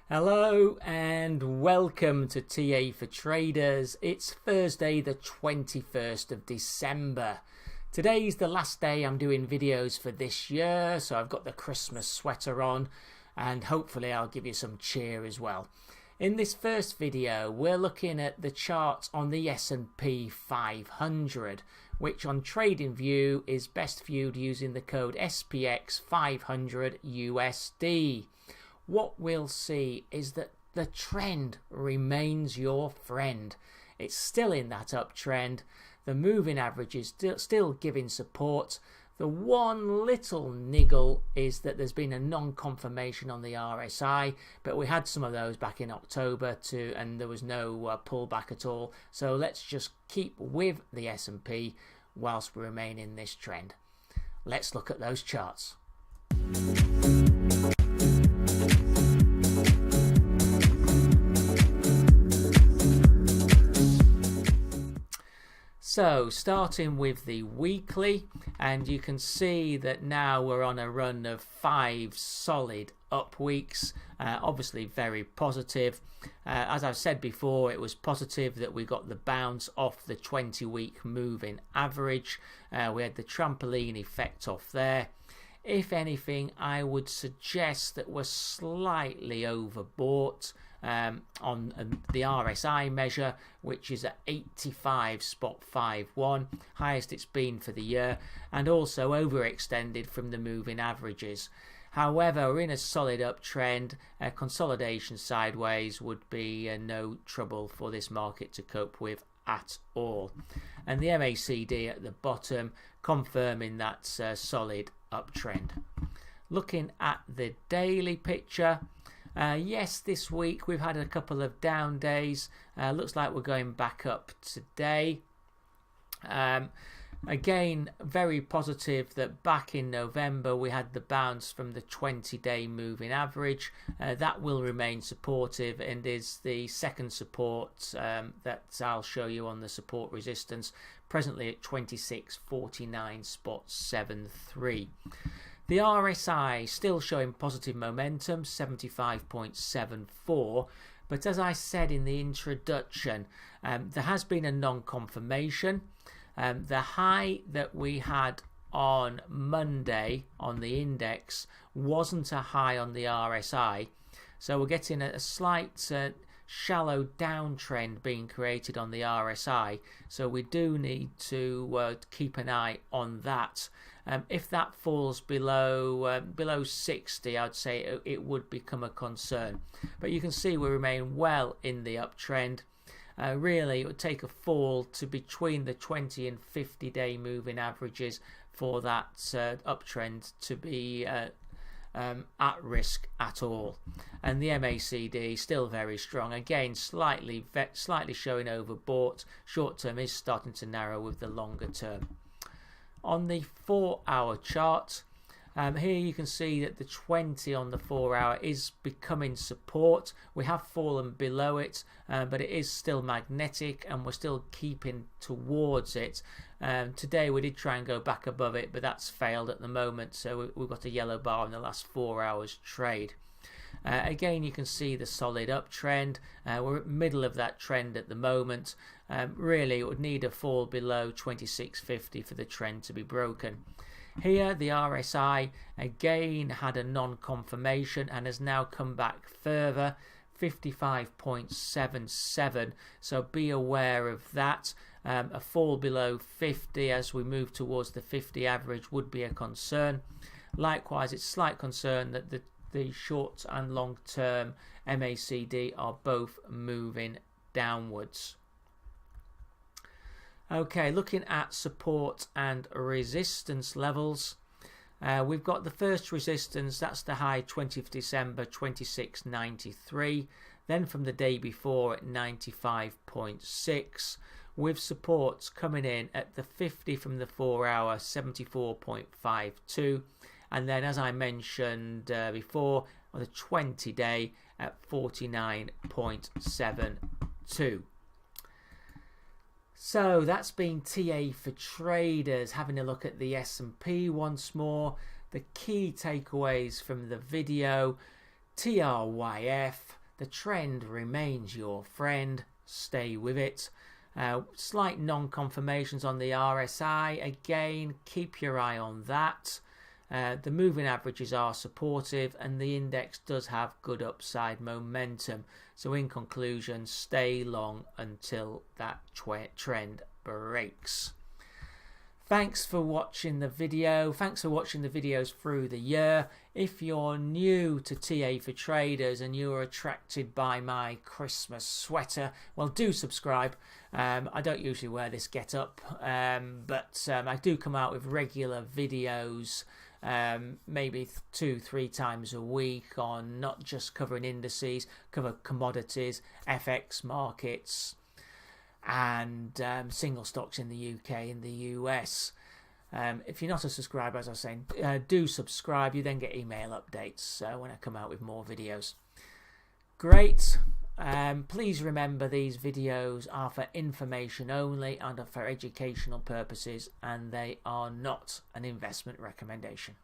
Hello and welcome to TA for Traders. It's Thursday the 21st of December. Today's the last day I'm doing videos for this year, so I've got the Christmas sweater on and hopefully I'll give you some cheer as well. In this first video we're looking at the charts on the S&P-500, which on TradingView is best viewed using the code SPX500USD. What we'll see is that the trend remains your friend. It's still in that uptrend. The moving average is still giving support. The one little niggle is that there's been a non-confirmation on the RSI, but we had some of those back in October too, and there was no pullback at all. So let's just keep with the S&P whilst we remain in this trend. Let's look at those charts. So starting with the weekly, and you can see that now we're on a run of 5 solid up weeks, obviously very positive. As I've said before, it was positive that we got the bounce off the 20-week moving average. We had the trampoline effect off there. If anything, I would suggest that we're slightly overbought on the RSI measure, which is at 85.51, highest it's been for the year, and also overextended from the moving averages. However, we're in a solid uptrend. Consolidation sideways would be no trouble for this market to cope with at all. And the MACD at the bottom confirming that solid uptrend. Looking at the daily picture, yes, this week we've had a couple of down days. Looks like we're going back up today. Again, very positive that back in November we had the bounce from the 20-day moving average. That will remain supportive and is the second support that I'll show you on the support resistance, presently at 2649.73. The RSI still showing positive momentum, 75.74, but as I said in the introduction, there has been a non-confirmation. The high that we had on Monday on the index wasn't a high on the RSI, so we're getting a slight shallow downtrend being created on the RSI, so we do need to keep an eye on that. If that falls below 60, I'd say it would become a concern, but you can see we remain well in the uptrend. Really, it would take a fall to between the 20 and 50-day moving averages for that uptrend to be at risk at all. And the MACD still very strong. Again, slightly showing overbought. Short term is starting to narrow with the longer term. On the 4-hour chart, here you can see that the 20 on the 4-hour is becoming support. We have fallen below it, but it is still magnetic and we're still keeping towards it. Today we did try and go back above it, but that's failed at the moment, so we've got a yellow bar in the last 4 hours trade. Again, you can see the solid uptrend. We're at the middle of that trend at the moment. Really, it would need a fall below 2650 for the trend to be broken. Here, the RSI again had a non-confirmation and has now come back further, 55.77. So be aware of that. A fall below 50 as we move towards the 50 average would be a concern. Likewise, it's a slight concern that the short and long term MACD are both moving downwards. Okay, looking at support and resistance levels, we've got the first resistance, that's the high 20th December 2693, then from the day before at 95.6, with supports coming in at the 50 from the 4-hour 74.52, and then as I mentioned before on the 20-day at 49.72. So that's been TA for Traders, having a look at the S&P once more. The key takeaways from the video: TRYF, The trend remains your friend. Stay with it. Slight non-confirmations on the RSI. Again, keep your eye on that. The moving averages are supportive and the index does have good upside momentum. So in conclusion, stay long until that trend breaks. Thanks for watching the video. Thanks for watching the videos through the year. If you're new to TA for Traders and you're attracted by my Christmas sweater, well, do subscribe. I don't usually wear this get-up, but I do come out with regular videos, maybe 2-3 times a week, on not just covering indices, cover commodities, FX markets, and single stocks in the UK and the US. If you're not a subscriber, as I was saying, do subscribe. You then get email updates when I come out with more videos. Great. Please remember, these videos are for information only and are for educational purposes, and they are not an investment recommendation.